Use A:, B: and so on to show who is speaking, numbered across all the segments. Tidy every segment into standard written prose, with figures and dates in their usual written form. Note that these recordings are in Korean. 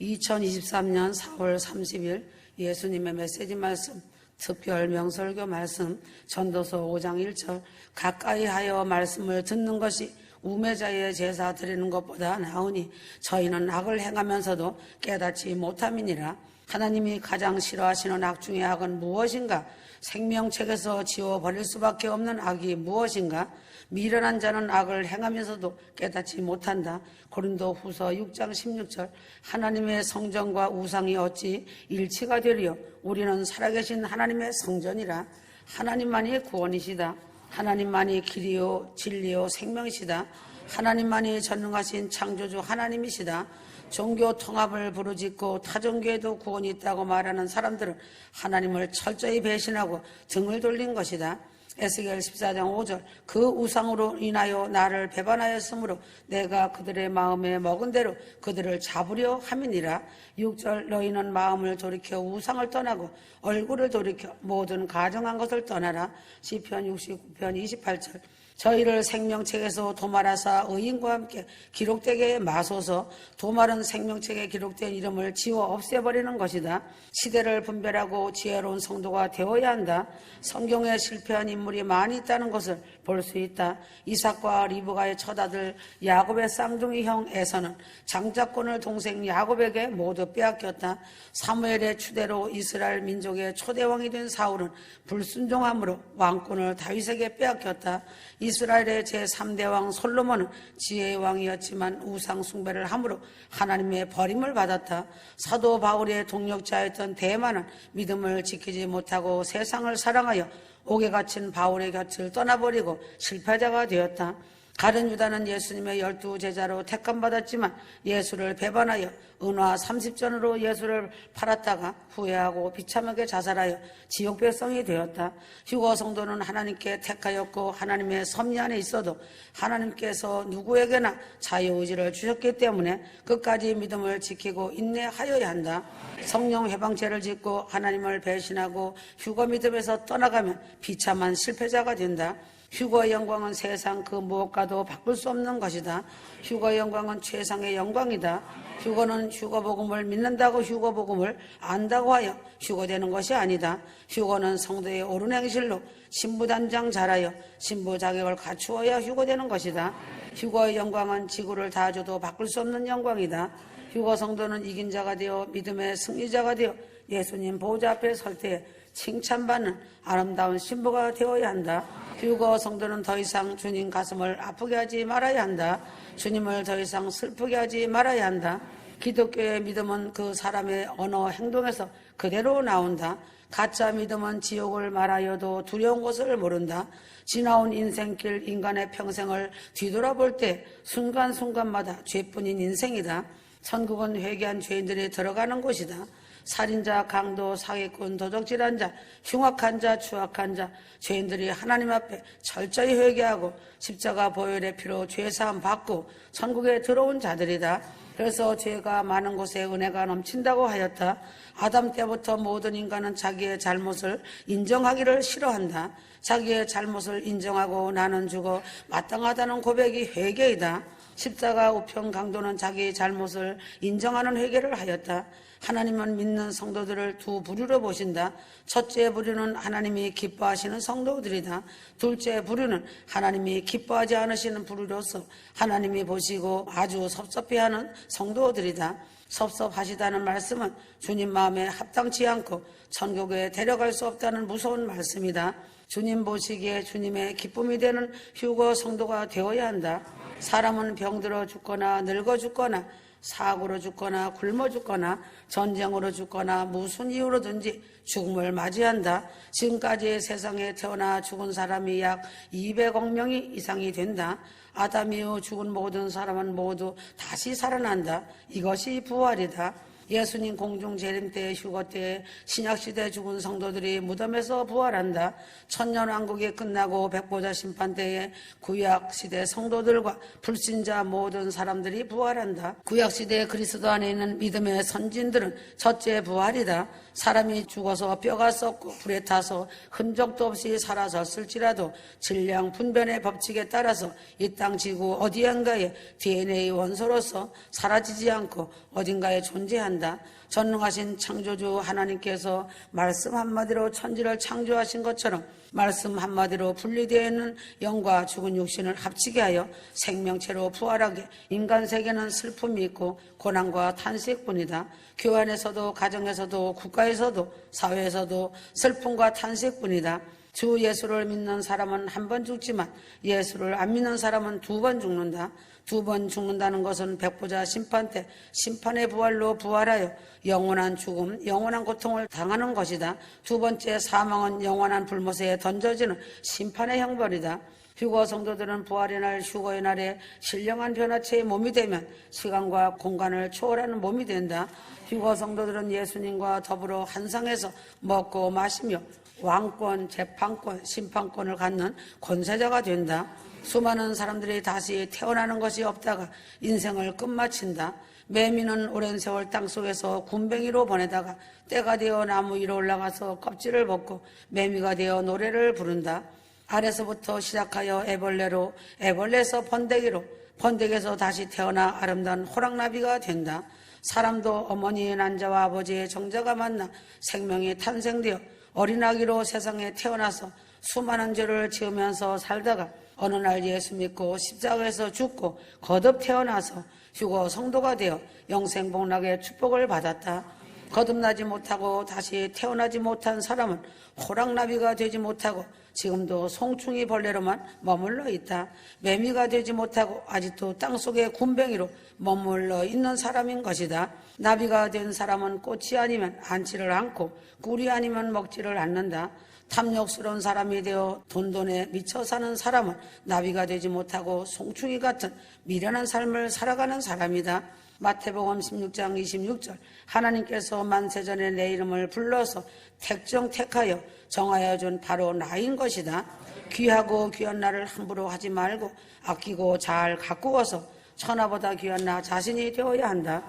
A: 2023년 4월 30일 예수님의 메시지 말씀, 특별 명설교 말씀, 전도서 5장 1절, 가까이 하여 말씀을 듣는 것이 우매자의 제사 드리는 것보다 나으니 저희는 악을 행하면서도 깨닫지 못함이니라. 하나님이 가장 싫어하시는 악 중의 악은 무엇인가? 생명책에서 지워버릴 수밖에 없는 악이 무엇인가? 미련한 자는 악을 행하면서도 깨닫지 못한다. 고린도후서 6장 16절, 하나님의 성전과 우상이 어찌 일치가 되리요? 우리는 살아계신 하나님의 성전이라. 하나님만이 구원이시다. 하나님만이 길이요 진리요 생명이시다. 하나님만이 전능하신 창조주 하나님이시다. 종교 통합을 부르짖고 타종교에도 구원이 있다고 말하는 사람들은 하나님을 철저히 배신하고 등을 돌린 것이다. 에스겔 14장 5절, 그 우상으로 인하여 나를 배반하였으므로 내가 그들의 마음에 먹은 대로 그들을 잡으려 함이니라. 6절, 너희는 마음을 돌이켜 우상을 떠나고 얼굴을 돌이켜 모든 가정한 것을 떠나라. 시편 69편 28절, 저희를 생명책에서 도말하사 의인과 함께 기록되게 마소서. 도말은 생명책에 기록된 이름을 지워 없애버리는 것이다. 시대를 분별하고 지혜로운 성도가 되어야 한다. 성경에 실패한 인물이 많이 있다는 것을 볼 수 있다. 이삭과 리브가의 첫아들 야곱의 쌍둥이 형 에서는 장자권을 동생 야곱에게 모두 빼앗겼다. 사무엘의 추대로 이스라엘 민족의 초대왕이 된 사울은 불순종함으로 왕권을 다윗에게 빼앗겼다. 이스라엘의 제3대 왕 솔로몬은 지혜의 왕이었지만 우상 숭배를 함으로 하나님의 버림을 받았다. 사도 바울의 동력자였던 데마는 믿음을 지키지 못하고 세상을 사랑하여 옥에 갇힌 바울의 곁을 떠나버리고 실패자가 되었다. 가룟 유다는 예수님의 12제자로 택함받았지만 예수를 배반하여 은화 30전으로 예수를 팔았다가 후회하고 비참하게 자살하여 지옥 백성이 되었다. 휴거 성도는 하나님께 택하였고 하나님의 섭리 안에 있어도 하나님께서 누구에게나 자유의지를 주셨기 때문에 끝까지 믿음을 지키고 인내하여야 한다. 성령 해방죄를 짓고 하나님을 배신하고 휴거 믿음에서 떠나가면 비참한 실패자가 된다. 휴거의 영광은 세상 그 무엇과도 바꿀 수 없는 것이다. 휴거의 영광은 최상의 영광이다. 휴거는 휴거복음을 믿는다고 휴거복음을 안다고 하여 휴거되는 것이 아니다. 휴거는 성도의 옳은 행실로 신부단장 잘하여 신부 자격을 갖추어야 휴거되는 것이다. 휴거의 영광은 지구를 다 줘도 바꿀 수 없는 영광이다. 휴거 성도는 이긴 자가 되어 믿음의 승리자가 되어 예수님 보좌 앞에 설 때에 칭찬받는 아름다운 신부가 되어야 한다. 휴거 성도는 더 이상 주님 가슴을 아프게 하지 말아야 한다. 주님을 더 이상 슬프게 하지 말아야 한다. 기독교의 믿음은 그 사람의 언어 행동에서 그대로 나온다. 가짜 믿음은 지옥을 말하여도 두려운 것을 모른다. 지나온 인생길 인간의 평생을 뒤돌아볼 때 순간순간마다 죄뿐인 인생이다. 천국은 회개한 죄인들이 들어가는 곳이다. 살인자, 강도, 사기꾼, 도적질한 자, 흉악한 자, 추악한 자, 죄인들이 하나님 앞에 철저히 회개하고 십자가 보혈의 피로 죄사함 받고 천국에 들어온 자들이다. 그래서 죄가 많은 곳에 은혜가 넘친다고 하였다. 아담 때부터 모든 인간은 자기의 잘못을 인정하기를 싫어한다. 자기의 잘못을 인정하고 나는 죽어 마땅하다는 고백이 회개이다. 십자가 우편 강도는 자기의 잘못을 인정하는 회개를 하였다. 하나님은 믿는 성도들을 두 부류로 보신다. 첫째 부류는 하나님이 기뻐하시는 성도들이다. 둘째 부류는 하나님이 기뻐하지 않으시는 부류로서 하나님이 보시고 아주 섭섭해하는 성도들이다. 섭섭하시다는 말씀은 주님 마음에 합당치 않고 천국에 데려갈 수 없다는 무서운 말씀이다. 주님 보시기에 주님의 기쁨이 되는 휴거 성도가 되어야 한다. 사람은 병들어 죽거나 늙어 죽거나 사고로 죽거나 굶어 죽거나 전쟁으로 죽거나 무슨 이유로든지 죽음을 맞이한다. 지금까지 세상에 태어나 죽은 사람이 약 200억 명이 이상이 된다. 아담 이후 죽은 모든 사람은 모두 다시 살아난다. 이것이 부활이다. 예수님 공중 재림 때, 휴거 때, 신약시대 죽은 성도들이 무덤에서 부활한다. 천년왕국이 끝나고 백보자 심판 때에 구약시대 성도들과 불신자 모든 사람들이 부활한다. 구약시대 그리스도 안에 있는 믿음의 선진들은 첫째 부활이다. 사람이 죽어서 뼈가 썩고 불에 타서 흔적도 없이 사라졌을지라도 질량 분변의 법칙에 따라서 이 땅 지구 어디인가에 DNA 원소로서 사라지지 않고 어딘가에 존재한다. 전능하신 창조주 하나님께서 말씀 한마디로 천지를 창조하신 것처럼 말씀 한마디로 분리되어 있는 영과 죽은 육신을 합치게 하여 생명체로 부활하게 인간 세계는 슬픔이 있고 고난과 탄식뿐이다. 교회 안에서도 가정에서도 국가에서도 사회에서도 슬픔과 탄식뿐이다. 주 예수를 믿는 사람은 한 번 죽지만 예수를 안 믿는 사람은 2번 죽는다. 2번 죽는다는 것은 백보자 심판 때 심판의 부활로 부활하여 영원한 죽음, 영원한 고통을 당하는 것이다. 2번째 사망은 영원한 불못에 던져지는 심판의 형벌이다. 휴거 성도들은 부활의 날, 휴거의 날에 신령한 변화체의 몸이 되면 시간과 공간을 초월하는 몸이 된다. 휴거 성도들은 예수님과 더불어 한 상에서 먹고 마시며 왕권, 재판권, 심판권을 갖는 권세자가 된다. 수많은 사람들이 다시 태어나는 것이 없다가 인생을 끝마친다. 매미는 오랜 세월 땅속에서 군뱅이로 보내다가 때가 되어 나무 위로 올라가서 껍질을 벗고 매미가 되어 노래를 부른다. 알에서부터 시작하여 애벌레로, 애벌레에서 번데기로, 번데기에서 다시 태어나 아름다운 호랑나비가 된다. 사람도 어머니의 난자와 아버지의 정자가 만나 생명이 탄생되어 어린아기로 세상에 태어나서 수많은 죄를 지으면서 살다가 어느 날 예수 믿고 십자가에서 죽고 거듭 태어나서 휴거 성도가 되어 영생복락의 축복을 받았다. 거듭나지 못하고 다시 태어나지 못한 사람은 호랑나비가 되지 못하고 지금도 송충이 벌레로만 머물러 있다. 매미가 되지 못하고 아직도 땅속의 군뱅이로 머물러 있는 사람인 것이다. 나비가 된 사람은 꽃이 아니면 앉지를 않고 꿀이 아니면 먹지를 않는다. 탐욕스러운 사람이 되어 돈돈에 미쳐 사는 사람은 나비가 되지 못하고 송충이 같은 미련한 삶을 살아가는 사람이다. 마태복음 16장 26절 하나님께서 만세전에 내 이름을 불러서 택하여 정하여 준 바로 나인 것이다. 귀하고 귀한 나를 함부로 하지 말고 아끼고 잘 가꾸어서 천하보다 귀한 나 자신이 되어야 한다.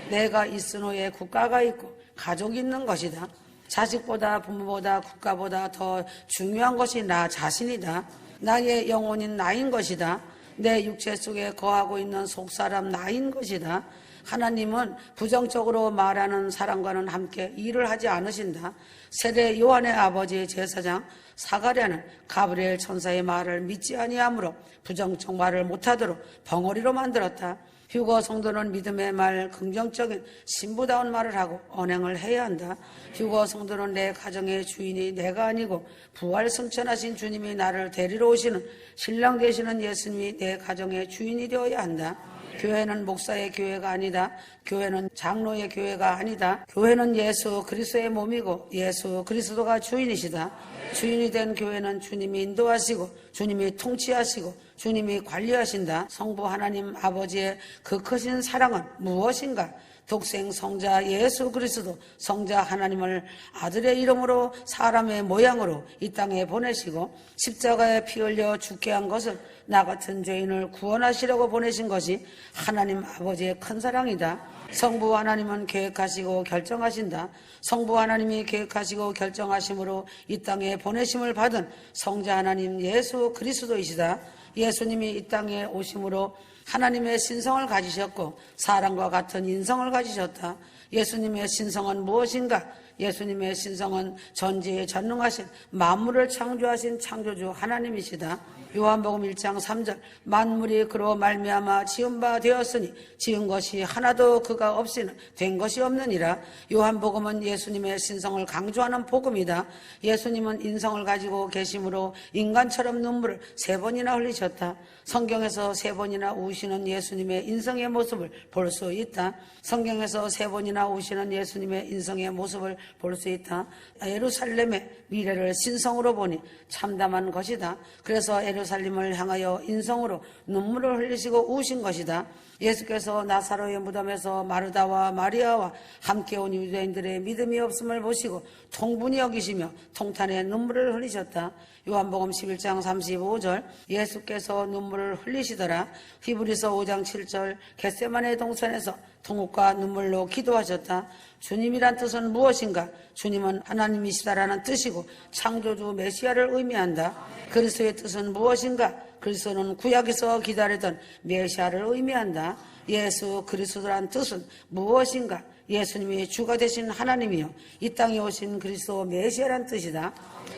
A: 내가 있은 후에 국가가 있고 가족이 있는 것이다. 자식보다 부모보다 국가보다 더 중요한 것이 나 자신이다. 나의 영혼인 나인 것이다. 내 육체 속에 거하고 있는 속사람 나인 것이다. 하나님은 부정적으로 말하는 사람과는 함께 일을 하지 않으신다. 세례 요한의 아버지 제사장 사가랴는 가브리엘 천사의 말을 믿지 아니하므로 부정적 말을 못하도록 벙어리로 만들었다. 휴거 성도는 믿음의 말, 긍정적인 신부다운 말을 하고 언행을 해야 한다. 휴거 성도는 내 가정의 주인이 내가 아니고 부활 승천하신 주님이 나를 데리러 오시는 신랑 되시는 예수님이 내 가정의 주인이 되어야 한다. 교회는 목사의 교회가 아니다. 교회는 장로의 교회가 아니다. 교회는 예수 그리스도의 몸이고 예수 그리스도가 주인이시다. 주인이 된 교회는 주님이 인도하시고 주님이 통치하시고 주님이 관리하신다. 성부 하나님 아버지의 그 크신 사랑은 무엇인가? 독생 성자 예수 그리스도 성자 하나님을 아들의 이름으로 사람의 모양으로 이 땅에 보내시고 십자가에 피 흘려 죽게 한 것은 나 같은 죄인을 구원하시려고 보내신 것이 하나님 아버지의 큰 사랑이다. 성부 하나님은 계획하시고 결정하신다. 성부 하나님이 계획하시고 결정하심으로 이 땅에 보내심을 받은 성자 하나님 예수 그리스도이시다. 예수님이 이 땅에 오심으로 하나님의 신성을 가지셨고 사람과 같은 인성을 가지셨다. 예수님의 신성은 무엇인가? 예수님의 신성은 전지에 전능하신 만물을 창조하신 창조주 하나님이시다. 요한복음 1장 3절 만물이 그로 말미암아 지은 바 되었으니 지은 것이 하나도 그가 없이는 된 것이 없느니라. 요한복음은 예수님의 신성을 강조하는 복음이다. 예수님은 인성을 가지고 계심으로 인간처럼 눈물을 3번이나 흘리셨다. 성경에서 3번이나 우시는 예수님의 인성의 모습을 볼 수 있다. 성경에서 3번이나 번이나 오시는 예수님의 인성의 모습을 볼 수 있다. 예루살렘의 미래를 신성으로 보니 참담한 것이다. 그래서 예루살렘을 향하여 인성으로 눈물을 흘리시고 우신 것이다. 예수께서 나사로의 무덤에서 마르다와 마리아와 함께 온 유대인들의 믿음이 없음을 보시고 통분히 여기시며 통탄에 눈물을 흘리셨다. 요한복음 11장 35절 예수께서 눈물을 흘리시더라. 히브리서 5장 7절 겟세마네 동산에서 통곡과 눈물로 기도하셨다. 주님이란 뜻은 무엇인가? 주님은 하나님이시다라는 뜻이고 창조주 메시아를 의미한다. 그리스도의 뜻은 무엇인가? 그리스도는 구약에서 기다리던 메시아를 의미한다. 예수 그리스도란 뜻은 무엇인가? 예수님이 주가 되신 하나님이요 이 땅에 오신 그리스도 메시아란 뜻이다.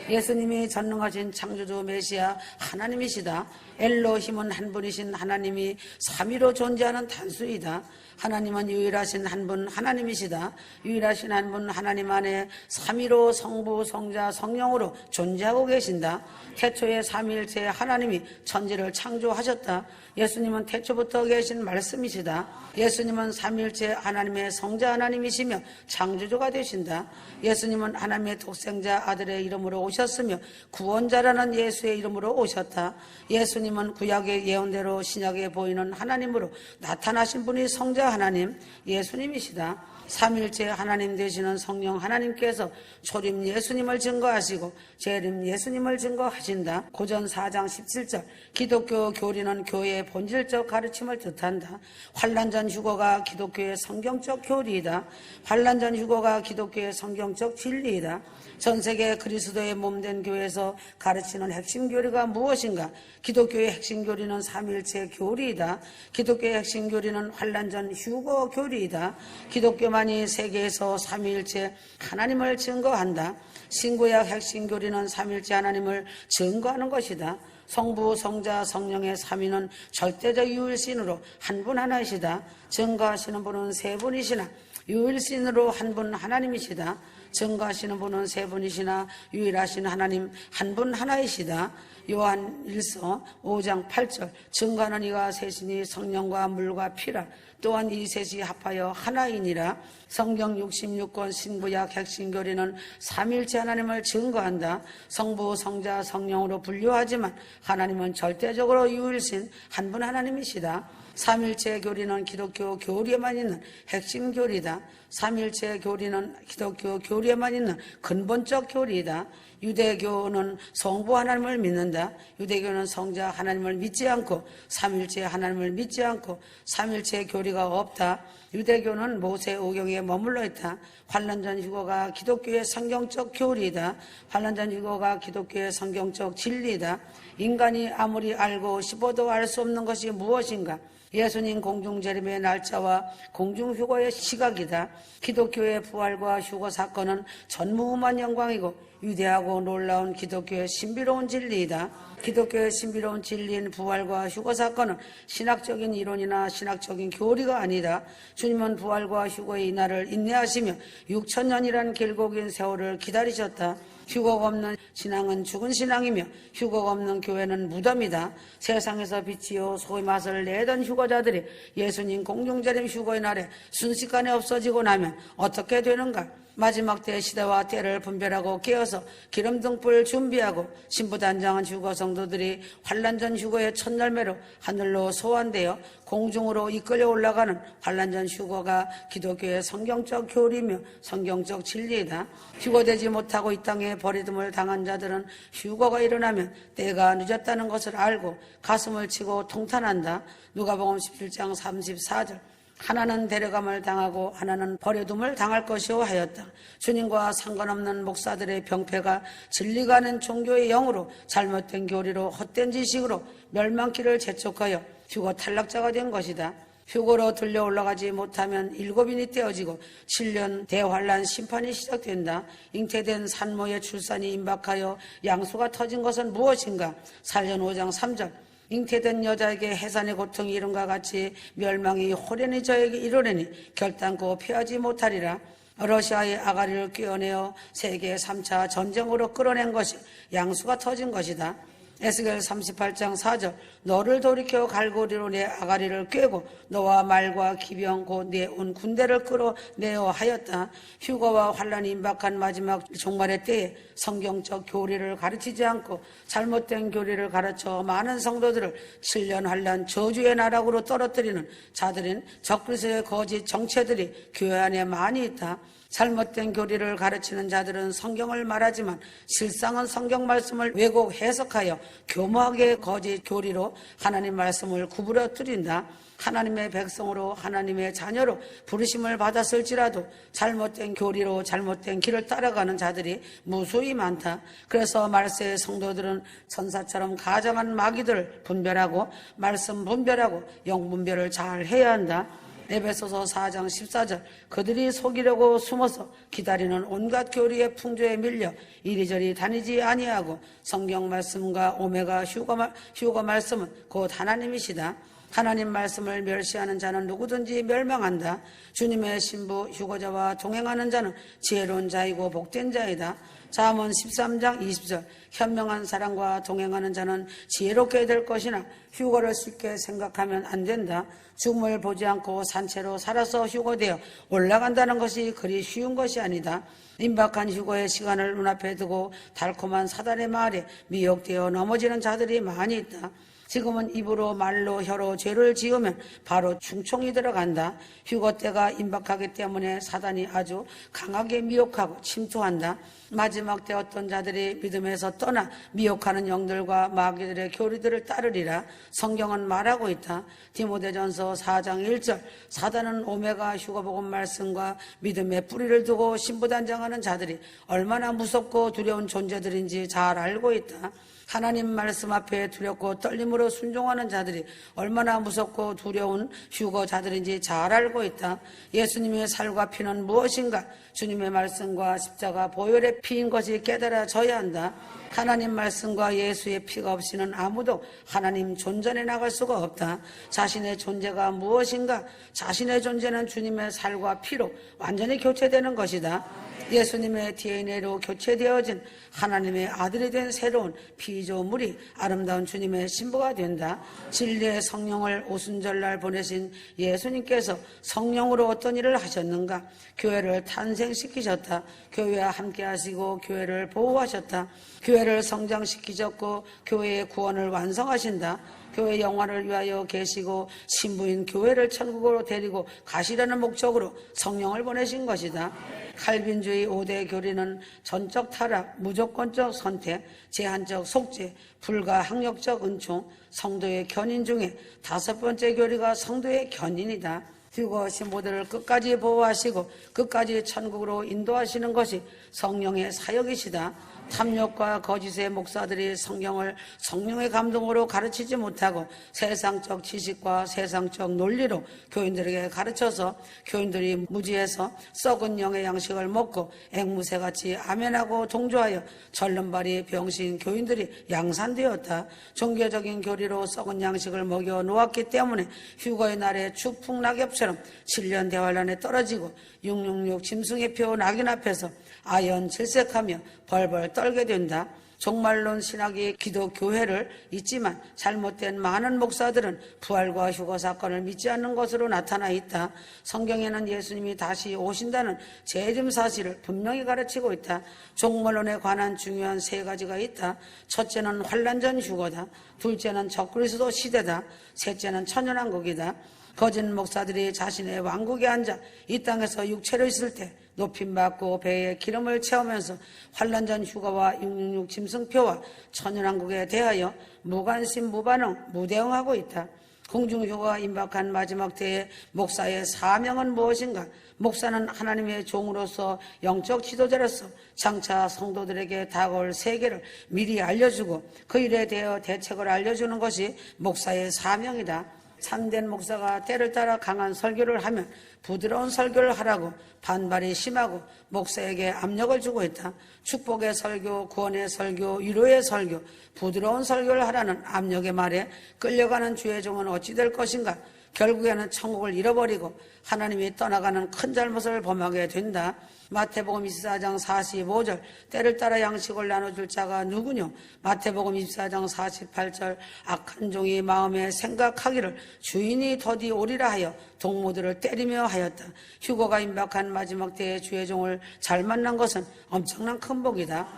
A: 예수님이 전능하신 창조주 메시아 하나님이시다. 엘로힘은 한 분이신 하나님이 삼위로 존재하는 단수이다. 하나님은 유일하신 한 분 하나님이시다. 유일하신 한 분 하나님 안에 삼위로 성부, 성자, 성령으로 존재하고 계신다. 태초에 삼위일체 하나님이 천지를 창조하셨다. 예수님은 태초부터 계신 말씀이시다. 예수님은 삼위일체 하나님의 성자 하나님이시며 창조주가 되신다. 예수님은 하나님의 독생자 아들의 이름으로 오셨으며 구원자라는 예수의 이름으로 오셨다. 예수님은 구약의 예언대로 신약에 보이는 하나님으로 나타나신 분이 성자 하나님 예수님이시다. 삼일째 하나님 되시는 성령 하나님께서 초림 예수님을 증거하시고 재림 예수님을 증거하신다. 고전 4장 17절 기독교 교리는 교회의 본질적 가르침을 뜻한다. 환난전 휴거가 기독교의 성경적 교리이다. 환난전 휴거가 기독교의 성경적 진리이다. 전 세계 그리스도의 몸된 교회에서 가르치는 핵심 교리가 무엇인가? 기독교의 핵심 교리는 삼일체 교리이다. 기독교의 핵심 교리는 환난전 휴거 교리이다. 기독교만이 세계에서 삼위일체 하나님을 증거한다. 신구약 핵심 교리는 삼위일체 하나님을 증거하는 것이다. 성부, 성자, 성령의 삼위는 절대적 유일신으로 한 분 하나이시다. 증거하시는 분은 세 분이시나 유일신으로 한 분 하나님이시다. 증거하시는 분은 세 분이시나 유일하신 하나님 한 분 하나이시다. 요한 1서 5장 8절 증거하는 이가 셋이니 성령과 물과 피라. 또한 이 셋이 합하여 하나이니라. 성경 66권 신구약 핵심 교리는 삼일체 하나님을 증거한다. 성부, 성자, 성령으로 분류하지만 하나님은 절대적으로 유일신 한 분 하나님이시다. 삼일체 교리는 기독교 교리에만 있는 핵심 교리다. 삼일체 교리는 기독교 교리에만 있는 근본적 교리이다. 유대교는 성부 하나님을 믿는다. 유대교는 성자 하나님을 믿지 않고 삼일체 하나님을 믿지 않고 삼일체 교리가 없다. 유대교는 모세 오경에 머물러 있다. 환난전 휴거가 기독교의 성경적 교리이다. 환난전 휴거가 기독교의 성경적 진리이다. 인간이 아무리 알고 싶어도 알 수 없는 것이 무엇인가? 예수님 공중재림의 날짜와 공중휴거의 시각이다. 기독교의 부활과 휴거 사건은 전무후무한 영광이고 위대하고 놀라운 기독교의 신비로운 진리이다. 기독교의 신비로운 진리인 부활과 휴거 사건은 신학적인 이론이나 신학적인 교리가 아니다. 주님은 부활과 휴거의 이날을 인내하시며 6,000년이라는 길고 긴 세월을 기다리셨다. 휴거가 없는 신앙은 죽은 신앙이며 휴거가 없는 교회는 무덤이다. 세상에서 빛이요 소의 맛을 내던 휴거자들이 예수님 공중재림 휴거의 날에 순식간에 없어지고 나면 어떻게 되는가? 마지막 때 시대와 때를 분별하고 깨어서 기름등불 준비하고 신부단장한 휴거 성도들이 환난전 휴거의 첫 열매로 하늘로 소환되어 공중으로 이끌려 올라가는 환난전 휴거가 기독교의 성경적 교리며 성경적 진리이다. 휴거되지 못하고 이 땅에 버리둠을 당한 자들은 휴거가 일어나면 때가 늦었다는 것을 알고 가슴을 치고 통탄한다. 누가복음 17장 34절 하나는 데려감을 당하고 하나는 버려둠을 당할 것이오 하였다. 주님과 상관없는 목사들의 병폐가 진리가 아닌 종교의 영으로 잘못된 교리로 헛된 지식으로 멸망길을 재촉하여 휴거 탈락자가 된 것이다. 휴거로 들려 올라가지 못하면 7인이 떼어지고 7년 대환란 심판이 시작된다. 잉태된 산모의 출산이 임박하여 양수가 터진 것은 무엇인가? 사전 5장 3절 잉태된 여자에게 해산의 고통이 이름과 같이 멸망이 호련히 저에게 이르려니 결단코 피하지 못하리라. 러시아의 아가리를 꿰어내어 세계 3차 전쟁으로 끌어낸 것이 양수가 터진 것이다. 에스겔 38장 4절 너를 돌이켜 갈고리로 내 아가리를 꿰고 너와 말과 기병 곧 내 온 군대를 끌어내어 하였다. 휴거와 환란이 임박한 마지막 종말의 때에 성경적 교리를 가르치지 않고 잘못된 교리를 가르쳐 많은 성도들을 7년 환란 저주의 나락으로 떨어뜨리는 자들인 적그리스도의 거짓 정체들이 교회 안에 많이 있다. 잘못된 교리를 가르치는 자들은 성경을 말하지만 실상은 성경 말씀을 왜곡 해석하여 교모하게 거짓 교리로 하나님 말씀을 구부러뜨린다. 하나님의 백성으로 하나님의 자녀로 부르심을 받았을지라도 잘못된 교리로 잘못된 길을 따라가는 자들이 무수히 많다. 그래서 말세의 성도들은 천사처럼 가장한 마귀들을 분별하고 말씀 분별하고 영 분별을 잘 해야 한다. 에베소서 4장 14절 그들이 속이려고 숨어서 기다리는 온갖 교리의 풍조에 밀려 이리저리 다니지 아니하고 성경 말씀과 오메가 휴거 말씀은 곧 하나님이시다. 하나님 말씀을 멸시하는 자는 누구든지 멸망한다. 주님의 신부 휴거자와 동행하는 자는 지혜로운 자이고 복된 자이다. 잠언 13장 20절 현명한 사람과 동행하는 자는 지혜롭게 될 것이나 휴거를 쉽게 생각하면 안 된다. 죽음을 보지 않고 산채로 살아서 휴거되어 올라간다는 것이 그리 쉬운 것이 아니다. 임박한 휴거의 시간을 눈앞에 두고 달콤한 사단의 말에 미혹되어 넘어지는 자들이 많이 있다. 지금은 입으로 말로 혀로 죄를 지으면 바로 충총이 들어간다. 휴거 때가 임박하기 때문에 사단이 아주 강하게 미혹하고 침투한다. 마지막 때 어떤 자들이 믿음에서 떠나 미혹하는 영들과 마귀들의 교리들을 따르리라. 성경은 말하고 있다. 디모데전서 4장 1절 사단은 오메가 휴거복음 말씀과 믿음의 뿌리를 두고 신부단장하는 자들이 얼마나 무섭고 두려운 존재들인지 잘 알고 있다. 하나님 말씀 앞에 두렵고 떨림으로 순종하는 자들이 얼마나 무섭고 두려운 휴거자들인지 잘 알고 있다. 예수님의 살과 피는 무엇인가? 주님의 말씀과 십자가 보혈의 피인 것이 깨달아져야 한다. 하나님 말씀과 예수의 피가 없이는 아무도 하나님 존전에 나갈 수가 없다. 자신의 존재가 무엇인가? 자신의 존재는 주님의 살과 피로 완전히 교체되는 것이다. 예수님의 DNA로 교체되어진 하나님의 아들이 된 새로운 피조물이 아름다운 주님의 신부가 된다. 진리의 성령을 오순절날 보내신 예수님께서 성령으로 어떤 일을 하셨는가? 교회를 탄생시키셨다. 교회와 함께 하시고 교회를 보호하셨다. 교회를 성장시키셨고 교회의 구원을 완성하신다. 교회 영화를 위하여 계시고 신부인 교회를 천국으로 데리고 가시려는 목적으로 성령을 보내신 것이다. 칼빈주의 5대 교리는 전적 타락, 무조건적 선택, 제한적 속죄, 불가항력적 은총, 성도의 견인 중에 5번째 교리가 성도의 견인이다. 휴거 신부들을 끝까지 보호하시고 끝까지 천국으로 인도하시는 것이 성령의 사역이시다. 탐욕과 거짓의 목사들이 성경을 성령의 감동으로 가르치지 못하고 세상적 지식과 세상적 논리로 교인들에게 가르쳐서 교인들이 무지해서 썩은 영의 양식을 먹고 앵무새같이 아멘하고 동조하여 절름발이 병신 교인들이 양산되었다. 종교적인 교리로 썩은 양식을 먹여 놓았기 때문에 휴거의 날에 추풍 낙엽처럼 7년 대환란에 떨어지고 666 짐승의 표 낙인 앞에서 아연질색하며 벌벌 떨게 된다. 종말론 신학이 기독교회를 잊지만 잘못된 많은 목사들은 부활과 휴거 사건을 믿지 않는 것으로 나타나 있다. 성경에는 예수님이 다시 오신다는 재림 사실을 분명히 가르치고 있다. 종말론에 관한 중요한 3가지가 있다. 첫째는 환란 전 휴거다. 둘째는 적그리스도 시대다. 셋째는 천연왕국이다. 거짓 목사들이 자신의 왕국에 앉아 이 땅에서 육체로 있을 때 높임받고 배에 기름을 채우면서 환란 전 휴거와 666 짐승표와 천연왕국에 대하여 무관심 무반응 무대응하고 있다. 공중휴거가 임박한 마지막 때의 목사의 사명은 무엇인가? 목사는 하나님의 종으로서 영적 지도자로서 장차 성도들에게 다가올 세계를 미리 알려주고 그 일에 대해 대책을 알려주는 것이 목사의 사명이다. 참된 목사가 때를 따라 강한 설교를 하면 부드러운 설교를 하라고 반발이 심하고 목사에게 압력을 주고 있다. 축복의 설교, 구원의 설교, 위로의 설교, 부드러운 설교를 하라는 압력의 말에 끌려가는 주의 종은 어찌 될 것인가? 결국에는 천국을 잃어버리고 하나님이 떠나가는 큰 잘못을 범하게 된다. 마태복음 24장 45절 때를 따라 양식을 나눠줄 자가 누구뇨? 마태복음 24장 48절 악한 종이 마음에 생각하기를 주인이 더디 오리라 하여 동무들을 때리며 하였다. 휴거가 임박한 마지막 때의 주의 종을 잘 만난 것은 엄청난 큰 복이다.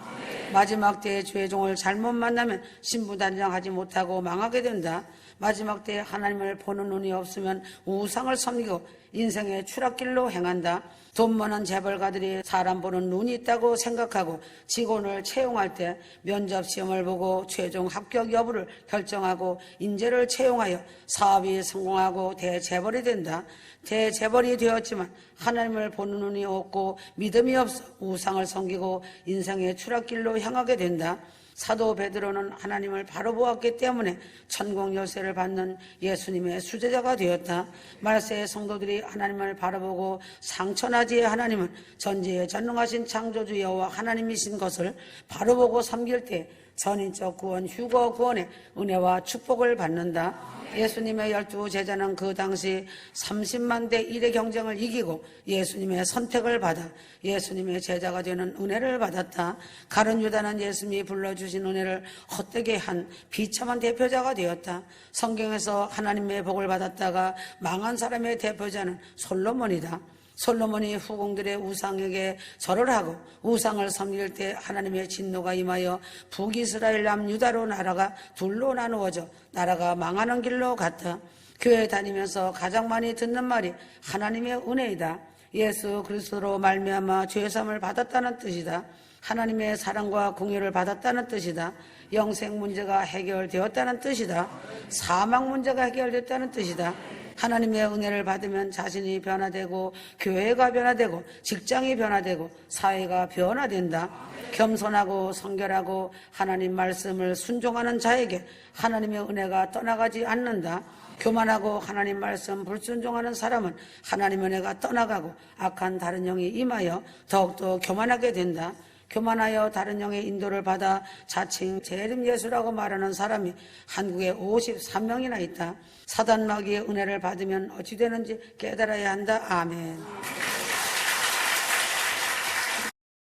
A: 마지막 때의 주의 종을 잘못 만나면 신부단장하지 못하고 망하게 된다. 마지막 때에 하나님을 보는 눈이 없으면 우상을 섬기고 인생의 추락길로 행한다. 돈 많은 재벌가들이 사람 보는 눈이 있다고 생각하고 직원을 채용할 때 면접 시험을 보고 최종 합격 여부를 결정하고 인재를 채용하여 사업이 성공하고 대재벌이 된다. 대재벌이 되었지만 하나님을 보는 눈이 없고 믿음이 없어 우상을 섬기고 인생의 추락길로 향하게 된다. 사도 베드로는 하나님을 바로 보았기 때문에 천국 열쇠를 받는 예수님의 수제자가 되었다. 말세의 성도들이 하나님을 바라보고 상처나지의 하나님은 전지에 전능하신 창조주 여호와 하나님이신 것을 바로 보고 섬길 때 전인적 구원, 휴거 구원의 은혜와 축복을 받는다. 예수님의 12제자는 그 당시 30만 대 1의 경쟁을 이기고 예수님의 선택을 받아 예수님의 제자가 되는 은혜를 받았다. 가룟 유다는 예수님이 불러주신 은혜를 헛되게 한 비참한 대표자가 되었다. 성경에서 하나님의 복을 받았다가 망한 사람의 대표자는 솔로몬이다. 솔로몬이 후궁들의 우상에게 절을 하고 우상을 섬길 때 하나님의 진노가 임하여 북이스라엘 남유다로 나라가 둘로 나누어져 나라가 망하는 길로 갔다. 교회 다니면서 가장 많이 듣는 말이 하나님의 은혜이다. 예수 그리스도로 말미암아 죄사함을 받았다는 뜻이다. 하나님의 사랑과 공유를 받았다는 뜻이다. 영생 문제가 해결되었다는 뜻이다. 사망 문제가 해결됐다는 뜻이다. 하나님의 은혜를 받으면 자신이 변화되고 교회가 변화되고 직장이 변화되고 사회가 변화된다. 겸손하고 성결하고 하나님 말씀을 순종하는 자에게 하나님의 은혜가 떠나가지 않는다. 교만하고 하나님 말씀 불순종하는 사람은 하나님 은혜가 떠나가고 악한 다른 영이 임하여 더욱더 교만하게 된다. 교만하여 다른 영의 인도를 받아 자칭 재림 예수라고 말하는 사람이 한국에 53명이나 있다. 사단 마귀의 은혜를 받으면 어찌 되는지 깨달아야 한다. 아멘.